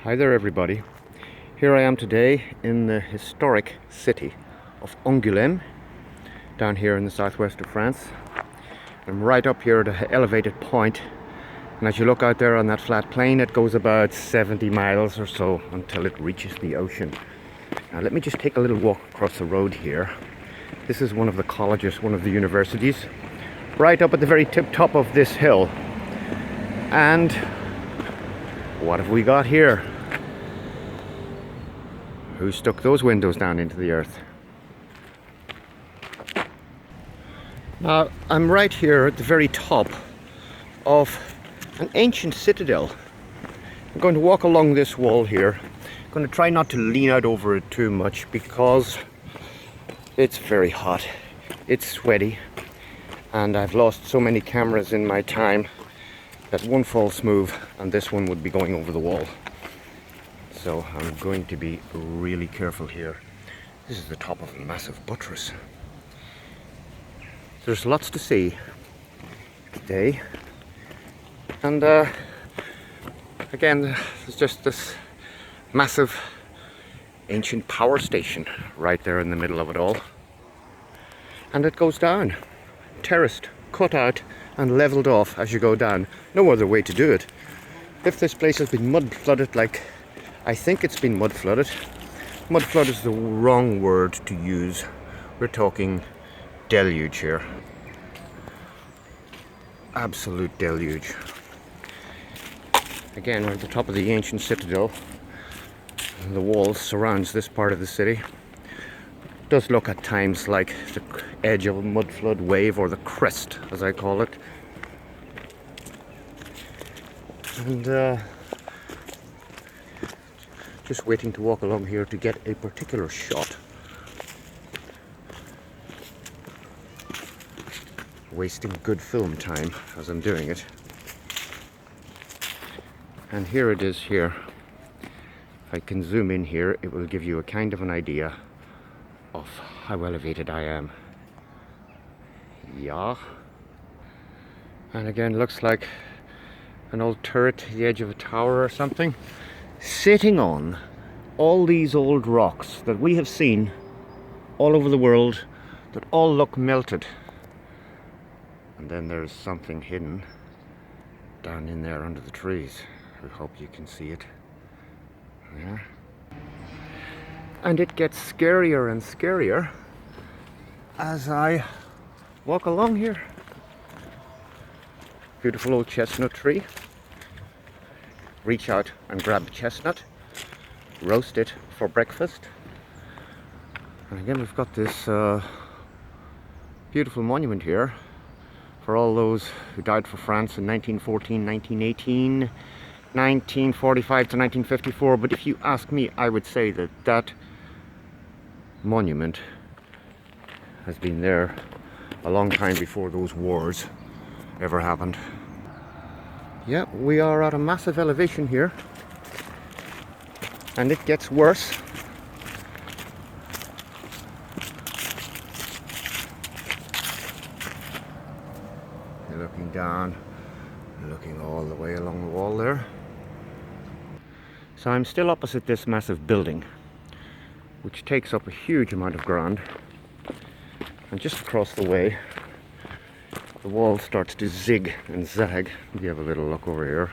Hi there everybody. Here I am today in the historic city of Angoulême, down here in the southwest of France. I'm right up here at an elevated point, and as you look out there on that flat plain, it goes about 70 miles or so until it reaches the ocean. Now let me just take a little walk across the road here. This is one of the colleges, one of the universities, right up at the very tip top of this hill. And what have we got here? Who stuck those windows down into the earth? Now, I'm right here at the very top of an ancient citadel. I'm going to walk along this wall here. I'm going to try not to lean out over it too much because it's very hot. It's sweaty, and I've lost so many cameras in my time that one false move and this one would be going over the wall. So I'm going to be really careful here. This is the top of a massive buttress. There's lots to see today. And again, there's just this massive ancient power station right there in the middle of it all. And it goes down, terraced, cut out and leveled off as you go down. No other way to do it. If this place has been mud flooded, like I think it's been mud flooded. Mud flood is the wrong word to use. We're talking deluge here. Absolute deluge. Again, we're at the top of the ancient citadel. The wall surrounds this part of the city. It does look at times like the edge of a mud flood wave, or the crest as I call it. And just waiting to walk along here to get a particular shot. Wasting good film time as I'm doing it. And here it is here. If I can zoom in here, it will give you a kind of an idea of how elevated I am. Yeah. And again, looks like an old turret at the edge of a tower or something, sitting on all these old rocks that we have seen all over the world that all look melted. And then there's something hidden down in there under the trees. I hope you can see it. There. And it gets scarier and scarier as I walk along here. Beautiful old chestnut tree. Reach out and grab a chestnut, roast it for breakfast. And again, we've got this beautiful monument here for all those who died for France in 1914, 1918, 1945 to 1954. But if you ask me, I would say that that monument has been there a long time before those wars ever happened. Yeah, we are at a massive elevation here, and it gets worse. You're looking down, looking all the way along the wall there. So I'm still opposite this massive building, which takes up a huge amount of ground, and just across the way the wall starts to zig and zag. You have a little look over here.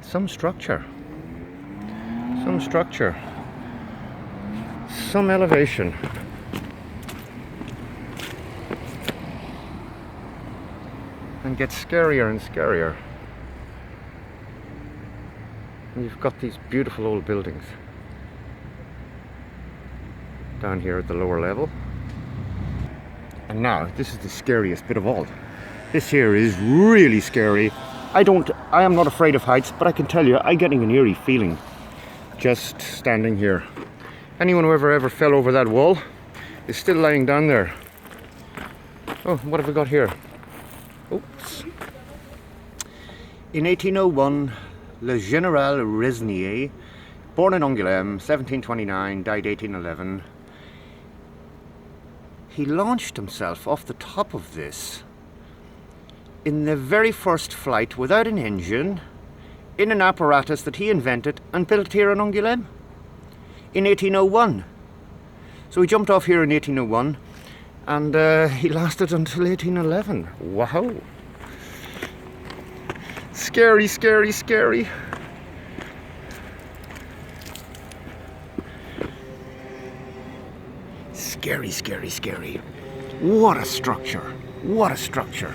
Some structure, some elevation. And gets scarier and scarier. And you've got these beautiful old buildings down here at the lower level. And now, this is the scariest bit of all. This here is really scary. I am not afraid of heights, but I can tell you, I'm getting an eerie feeling just standing here. Anyone who ever fell over that wall is still lying down there. Oh, what have we got here? Oops. In 1801, Le Général Resnier, born in Angoulême, 1729, died 1811. He launched himself off the top of this in the very first flight without an engine, in an apparatus that he invented and built here in Angoulême in 1801. So he jumped off here in 1801 and he lasted until 1811. Wow! Scary, scary, scary. Scary, scary, scary. What a structure. What a structure.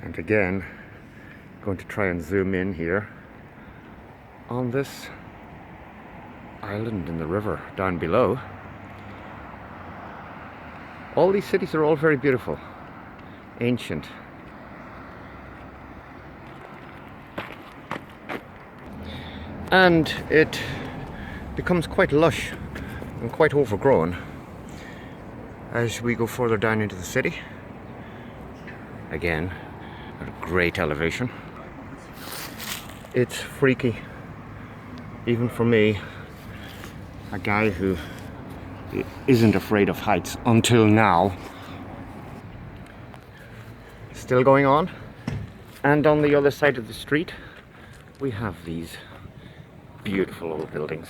And again, going to try and zoom in here on this island in the river down below. All these cities are all very beautiful, ancient. And it becomes quite lush and quite overgrown as we go further down into the city. Again, at a great elevation. It's freaky, even for me, a guy who isn't afraid of heights until now. Still going on. And on the other side of the street, we have these beautiful old buildings.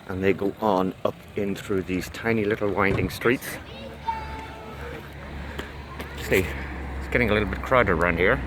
And they go on up in through these tiny little winding streets. See, it's getting a little bit crowded around here.